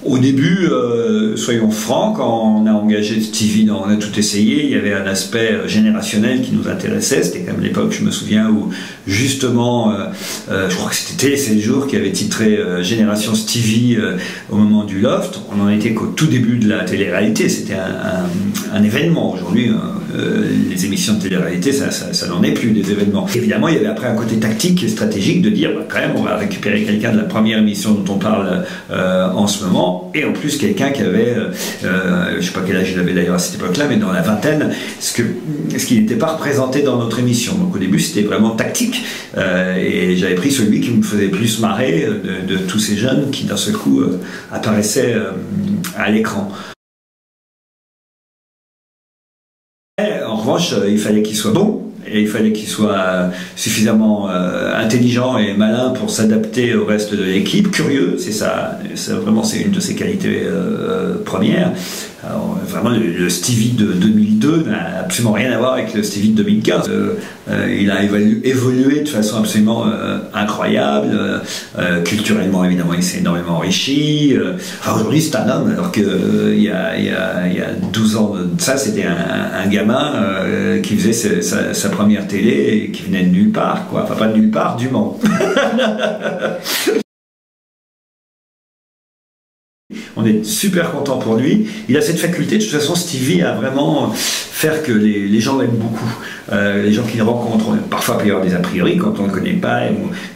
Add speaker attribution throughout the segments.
Speaker 1: Au début, soyons francs, quand on a engagé Stevie, on a tout essayé, il y avait un aspect générationnel qui nous intéressait. C'était quand même l'époque, je me souviens, où justement, je crois que c'était Télé 7 jours qui avait titré Génération Stevie au moment du Loft. On n'en était qu'au tout début de la télé-réalité, c'était un événement. Aujourd'hui, les émissions de télé-réalité, ça n'en est plus des événements. Évidemment, il y avait après un côté tactique et stratégique de dire, bah, quand même, on va récupérer quelqu'un de la première émission dont on parle en ce moment, et en plus quelqu'un qui avait, je sais pas quel âge il avait d'ailleurs à cette époque-là, mais dans la vingtaine, ce qui n'était pas représenté dans notre émission. Donc au début, c'était vraiment tactique, et j'avais pris celui qui me faisait plus marrer de tous ces jeunes qui d'un seul coup apparaissaient à l'écran. En revanche, il fallait qu'il soit bon, et il fallait qu'il soit suffisamment intelligent et malin pour s'adapter au reste de l'équipe, curieux, c'est ça, vraiment c'est une de ses qualités premières. Alors, vraiment le Stevie de 2002 n'a absolument rien à voir avec le Stevie de 2015. Il a évolué de façon absolument incroyable, culturellement évidemment il s'est énormément enrichi. Enfin, aujourd'hui c'est un homme, alors qu'il y a 12 ans de ça, c'était un gamin qui faisait sa première télé et qui venait de nulle part, quoi. Enfin pas de nulle part, du Mans. On est super content pour lui. Il a cette faculté, de toute façon, Stevie, à vraiment faire que les gens l'aiment beaucoup. Les gens qu'il rencontre, parfois il peut y avoir des a priori quand on ne le connaît pas,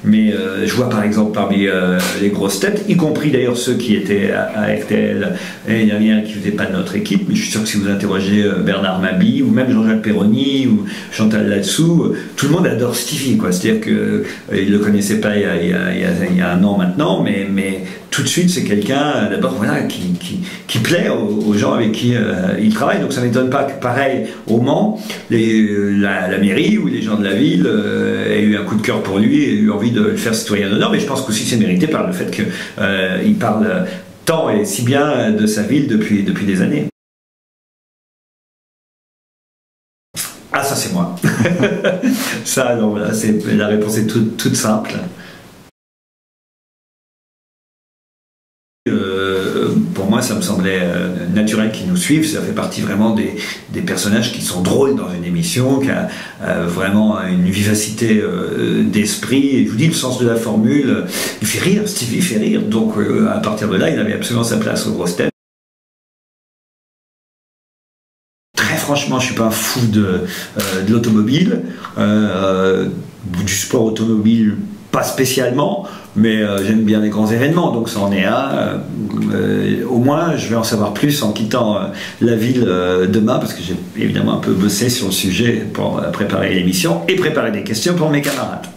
Speaker 1: mais je vois par exemple parmi les grosses têtes, y compris d'ailleurs ceux qui étaient à RTL l'année dernière qui ne faisaient pas de notre équipe, mais je suis sûr que si vous interrogez Bernard Mabille ou même Jean-Jacques Perroni ou Chantal Latsou, tout le monde adore Stevie, quoi. C'est-à-dire qu'ils ne le connaissaient pas il y a un an maintenant, mais tout de suite c'est quelqu'un d'abord voilà, qui plaît aux gens avec qui il travaille. Donc ça ne m'étonne pas que pareil au Mans, la mairie ou les gens de la ville aient eu un coup de cœur pour lui et aient eu envie de le faire citoyen d'honneur, mais je pense qu'aussi c'est mérité par le fait qu'il parle tant et si bien de sa ville depuis des années. Ah, ça c'est moi. Ça, alors voilà, la réponse est toute simple. Pour moi, ça me semblait naturel qu'ils nous suivent. Ça fait partie vraiment des personnages qui sont drôles dans une émission, qui a vraiment une vivacité d'esprit. Et je vous dis, le sens de la formule, il fait rire, Stevie fait rire. Donc, à partir de là, il avait absolument sa place aux grosses têtes. Très franchement, je ne suis pas un fou de l'automobile, du sport automobile, pas spécialement. Mais j'aime bien les grands événements, donc ça en est un. Au moins, je vais en savoir plus en quittant la ville demain, parce que j'ai évidemment un peu bossé sur le sujet pour préparer l'émission et préparer des questions pour mes camarades.